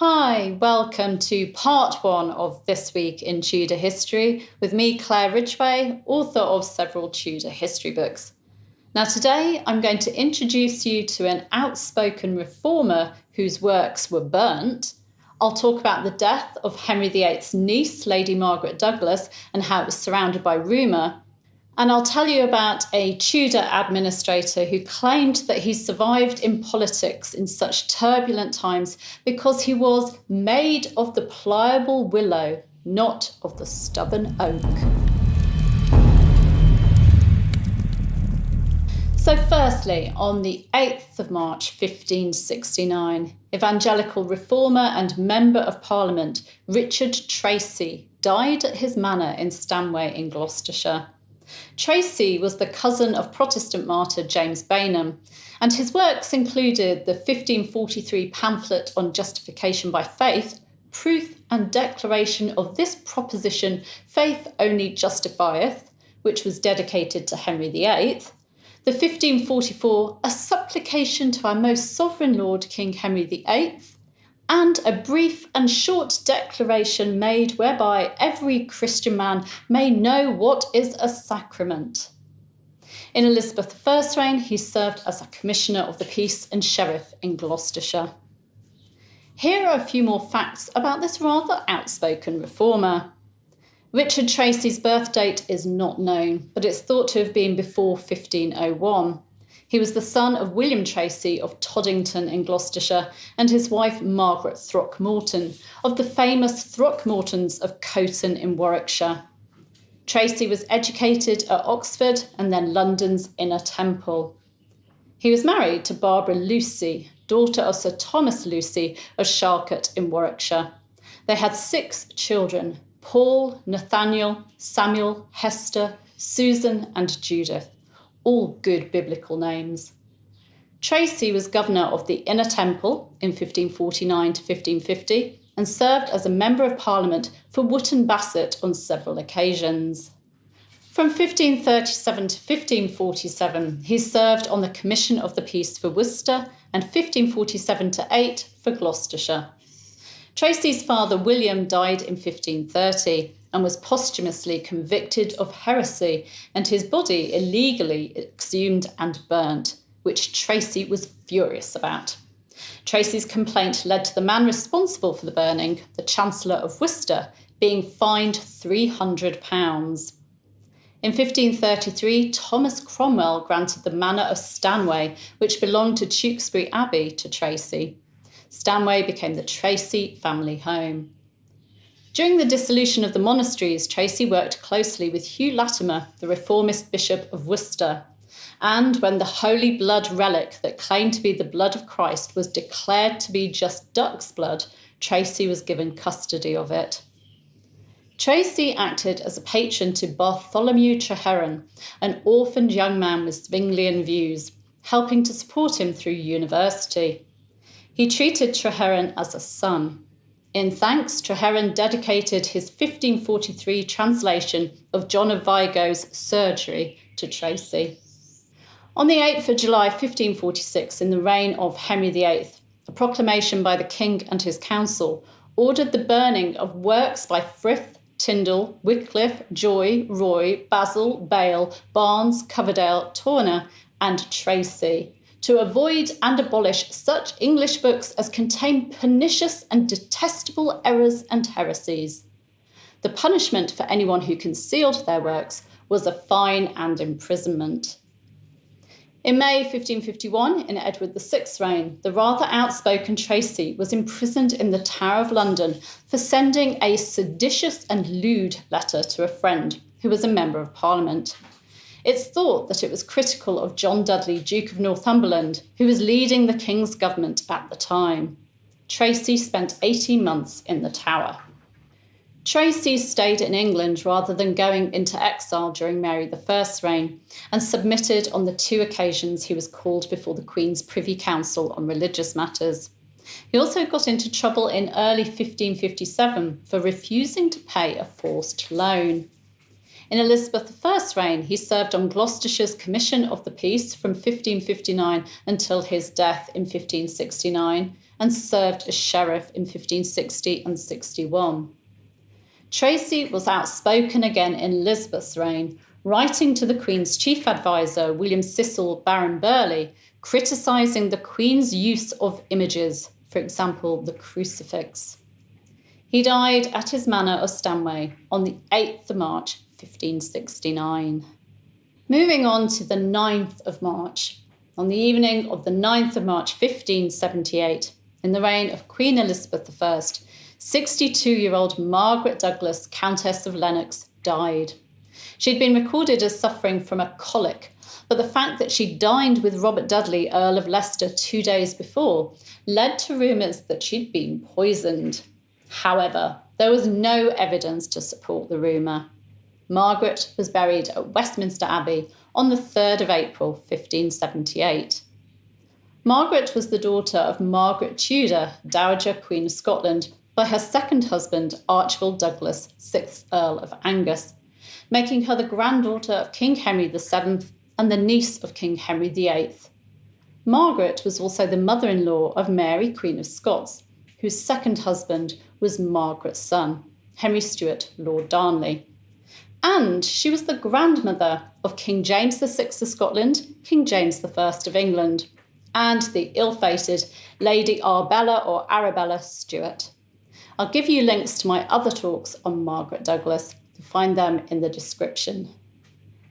Hi, welcome to part one of This Week in Tudor History with me, Claire Ridgway, author of several Tudor history books. Now today I'm going to introduce you to an outspoken reformer whose works were burnt. I'll talk about the death of Henry VIII's niece, Lady Margaret Douglas, and how it was surrounded by rumour. And I'll tell you about a Tudor administrator who claimed that he survived in politics in such turbulent times because he was made of the pliable willow, not of the stubborn oak. So firstly, on the 8th of March 1569, evangelical reformer and Member of Parliament Richard Tracy died at his manor in Stanway in Gloucestershire. Tracy was the cousin of Protestant martyr James Bainham, and his works included the 1543 pamphlet on justification by faith, proof and declaration of this proposition, faith only justifieth, which was dedicated to Henry VIII, the 1544, a supplication to our most sovereign Lord King Henry VIII, and a brief and short declaration made whereby every Christian man may know what is a sacrament. In Elizabeth I's reign, he served as a Commissioner of the Peace and Sheriff in Gloucestershire. Here are a few more facts about this rather outspoken reformer. Richard Tracy's birth date is not known, but it's thought to have been before 1501. He was the son of William Tracy of Toddington in Gloucestershire and his wife Margaret Throckmorton of the famous Throckmortons of Coton in Warwickshire. Tracy was educated at Oxford and then London's Inner Temple. He was married to Barbara Lucy, daughter of Sir Thomas Lucy of Charcote in Warwickshire. They had 6 children: Paul, Nathaniel, Samuel, Hester, Susan and Judith. All good biblical names. Tracy was governor of the Inner Temple in 1549 to 1550 and served as a Member of Parliament for Wootton Bassett on several occasions. From 1537 to 1547, he served on the Commission of the Peace for Worcester and 1547 to 8 for Gloucestershire. Tracy's father William died in 1530 and was posthumously convicted of heresy and his body illegally exhumed and burnt, which Tracy was furious about. Tracy's complaint led to the man responsible for the burning, the Chancellor of Worcester, being fined £300. In 1533, Thomas Cromwell granted the manor of Stanway, which belonged to Tewkesbury Abbey, to Tracy. Stanway became the Tracy family home. During the dissolution of the monasteries, Tracy worked closely with Hugh Latimer, the reformist Bishop of Worcester. And when the holy blood relic that claimed to be the blood of Christ was declared to be just duck's blood, Tracy was given custody of it. Tracy acted as a patron to Bartholomew Treherron, an orphaned young man with Zwinglian views, helping to support him through university. He treated Treherron as a son. In thanks, Treherron dedicated his 1543 translation of John of Vigo's Surgery to Tracy. On the 8th of July 1546, in the reign of Henry VIII, a proclamation by the king and his council ordered the burning of works by Frith, Tyndall, Wycliffe, Joy, Roy, Basil, Bale, Barnes, Coverdale, Turner and Tracy, to avoid and abolish such English books as contain pernicious and detestable errors and heresies. The punishment for anyone who concealed their works was a fine and imprisonment. In May 1551, in Edward VI's reign, the rather outspoken Tracy was imprisoned in the Tower of London for sending a seditious and lewd letter to a friend who was a Member of Parliament. It's thought that it was critical of John Dudley, Duke of Northumberland, who was leading the King's government at the time. Tracy spent 18 months in the Tower. Tracy stayed in England rather than going into exile during Mary I's reign and submitted on the 2 occasions he was called before the Queen's Privy Council on religious matters. He also got into trouble in early 1557 for refusing to pay a forced loan. In Elizabeth I's reign, he served on Gloucestershire's Commission of the Peace from 1559 until his death in 1569, and served as sheriff in 1560 and 61. Tracy was outspoken again in Elizabeth's reign, writing to the Queen's chief advisor, William Cecil Baron Burghley, criticising the Queen's use of images, for example, the crucifix. He died at his manor of Stanway on the 8th of March, 1569. Moving on to the 9th of March. On the evening of the 9th of March, 1578, in the reign of Queen Elizabeth I, 62-year-old Margaret Douglas, Countess of Lennox, died. She'd been recorded as suffering from a colic, but the fact that she dined with Robert Dudley, Earl of Leicester, 2 days before led to rumours that she'd been poisoned. However, there was no evidence to support the rumour. Margaret was buried at Westminster Abbey on the 3rd of April, 1578. Margaret was the daughter of Margaret Tudor, Dowager Queen of Scotland, by her second husband, Archibald Douglas, 6th Earl of Angus, making her the granddaughter of King Henry VII and the niece of King Henry VIII. Margaret was also the mother-in-law of Mary, Queen of Scots, whose second husband was Margaret's son, Henry Stuart, Lord Darnley. And she was the grandmother of King James VI of Scotland, King James I of England, and the ill-fated Lady Arbella or Arabella Stuart. I'll give you links to my other talks on Margaret Douglas. You'll find them in the description.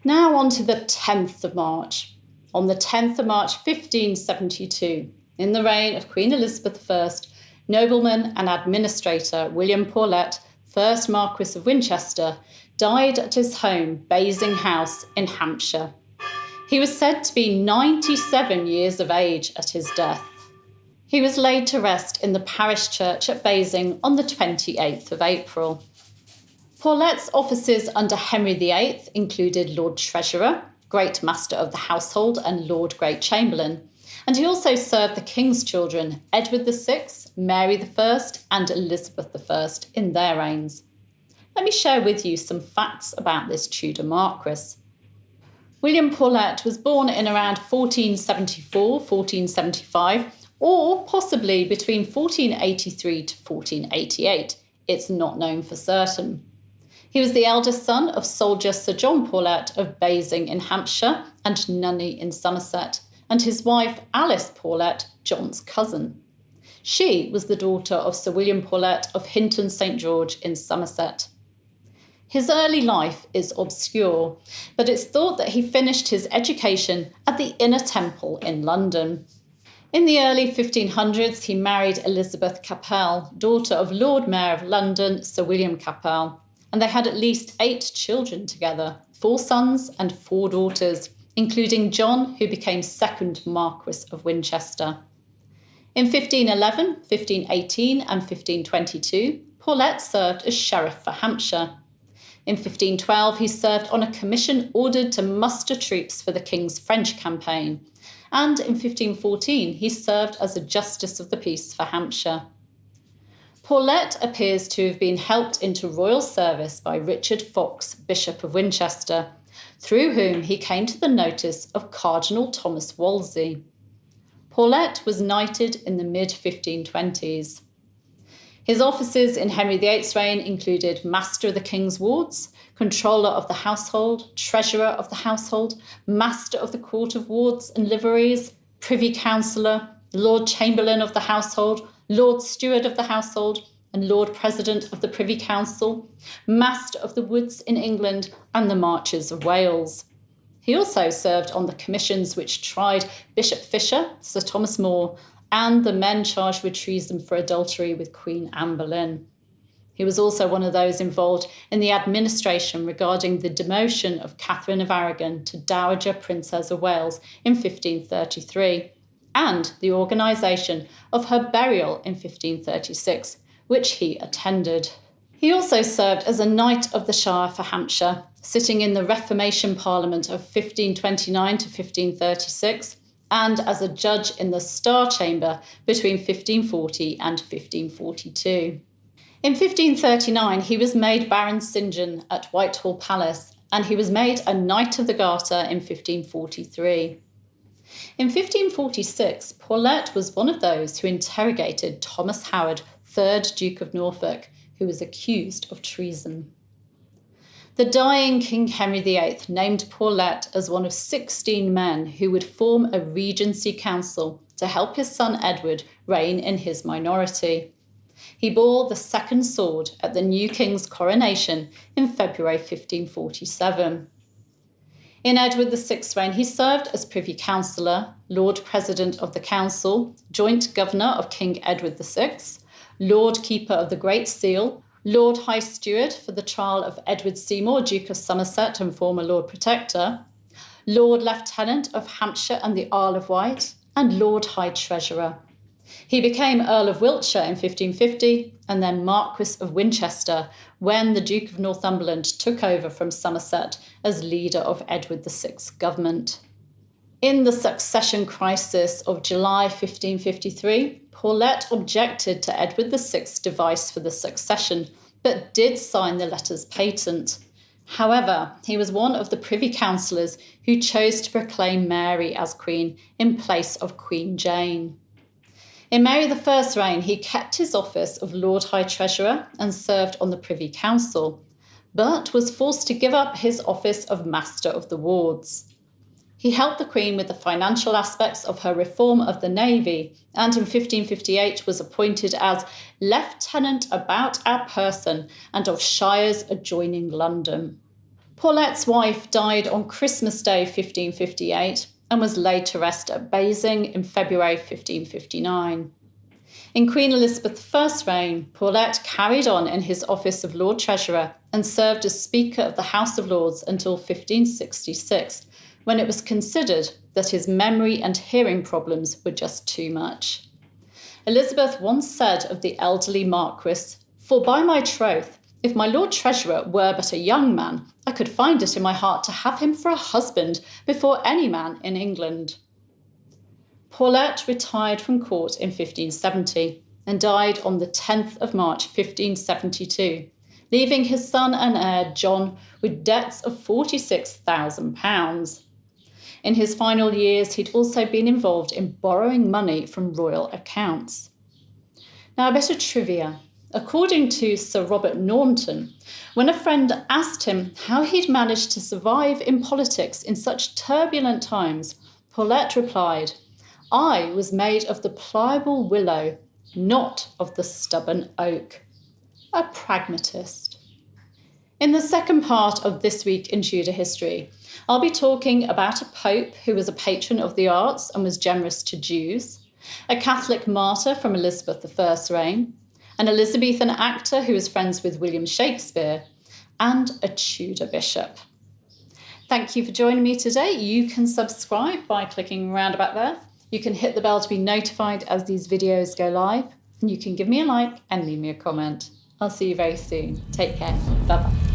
Now on to the 10th of March. On the 10th of March, 1572, in the reign of Queen Elizabeth I, nobleman and administrator William Paulet, 1st Marquess of Winchester, died at his home, Basing House, in Hampshire. He was said to be 97 years of age at his death. He was laid to rest in the parish church at Basing on the 28th of April. Paulet's offices under Henry VIII included Lord Treasurer, Great Master of the Household and Lord Great Chamberlain, and he also served the King's children, Edward VI, Mary I and Elizabeth I, in their reigns. Let me share with you some facts about this Tudor Marquess. William Paulet was born in around 1474-1475, or possibly between 1483 to 1488. It's not known for certain. He was the eldest son of soldier Sir John Paulet of Basing in Hampshire and Nunney in Somerset, and his wife Alice Paulet, John's cousin. She was the daughter of Sir William Paulet of Hinton St George in Somerset. His early life is obscure, but it's thought that he finished his education at the Inner Temple in London. In the early 1500s, he married Elizabeth Capel, daughter of Lord Mayor of London, Sir William Capel, and they had at least 8 children together, 4 sons and 4 daughters, including John, who became 2nd Marquess of Winchester. In 1511, 1518 and 1522, Paulet served as sheriff for Hampshire. In 1512, he served on a commission ordered to muster troops for the King's French campaign, and in 1514 he served as a Justice of the Peace for Hampshire. Paulet appears to have been helped into royal service by Richard Fox, Bishop of Winchester, through whom he came to the notice of Cardinal Thomas Wolsey. Paulet was knighted in the mid-1520s. His offices in Henry VIII's reign included Master of the King's Wards, Controller of the Household, Treasurer of the Household, Master of the Court of Wards and Liveries, Privy Councillor, Lord Chamberlain of the Household, Lord Steward of the Household, and Lord President of the Privy Council, Master of the Woods in England and the Marches of Wales. He also served on the commissions which tried Bishop Fisher, Sir Thomas More, and the men charged with treason for adultery with Queen Anne Boleyn. He was also one of those involved in the administration regarding the demotion of Catherine of Aragon to Dowager Princess of Wales in 1533, and the organisation of her burial in 1536, which he attended. He also served as a Knight of the Shire for Hampshire, sitting in the Reformation Parliament of 1529 to 1536, and as a judge in the Star Chamber between 1540 and 1542. In 1539, he was made Baron St John at Whitehall Palace and he was made a Knight of the Garter in 1543. In 1546, Paulet was one of those who interrogated Thomas Howard, 3rd Duke of Norfolk, who was accused of treason. The dying King Henry VIII named Paulet as one of 16 men who would form a regency council to help his son Edward reign in his minority. He bore the second sword at the new king's coronation in February 1547. In Edward VI's reign, he served as Privy Councillor, Lord President of the Council, Joint Governor of King Edward VI, Lord Keeper of the Great Seal, Lord High Steward for the trial of Edward Seymour, Duke of Somerset and former Lord Protector, Lord Lieutenant of Hampshire and the Isle of Wight, and Lord High Treasurer. He became Earl of Wiltshire in 1550 and then Marquis of Winchester when the Duke of Northumberland took over from Somerset as leader of Edward VI's government. In the succession crisis of July 1553, Paulet objected to Edward VI's device for the succession, but did sign the letters patent. However, he was one of the Privy Councillors who chose to proclaim Mary as Queen in place of Queen Jane. In Mary I's reign, he kept his office of Lord High Treasurer and served on the Privy Council, but was forced to give up his office of Master of the Wards. He helped the Queen with the financial aspects of her reform of the Navy, and in 1558 was appointed as Lieutenant about our person and of shires adjoining London. Paulet's wife died on Christmas Day 1558 and was laid to rest at Basing in February 1559. In Queen Elizabeth I's reign, Paulet carried on in his office of Lord Treasurer and served as Speaker of the House of Lords until 1566, when it was considered that his memory and hearing problems were just too much. Elizabeth once said of the elderly Marquis, "For by my troth, if my Lord Treasurer were but a young man, I could find it in my heart to have him for a husband before any man in England." Paulet retired from court in 1570 and died on the 10th of March 1572, leaving his son and heir John with debts of £46,000. In his final years, he'd also been involved in borrowing money from royal accounts. Now, a bit of trivia. According to Sir Robert Naunton, when a friend asked him how he'd managed to survive in politics in such turbulent times, Paulet replied, "I was made of the pliable willow, not of the stubborn oak." A pragmatist. In the second part of This Week in Tudor History, I'll be talking about a pope who was a patron of the arts and was generous to Jews, a Catholic martyr from Elizabeth I's reign, an Elizabethan actor who was friends with William Shakespeare, and a Tudor bishop. Thank you for joining me today. You can subscribe by clicking around about there. You can hit the bell to be notified as these videos go live, and you can give me a like and leave me a comment. I'll see you very soon. Take care. Bye-bye.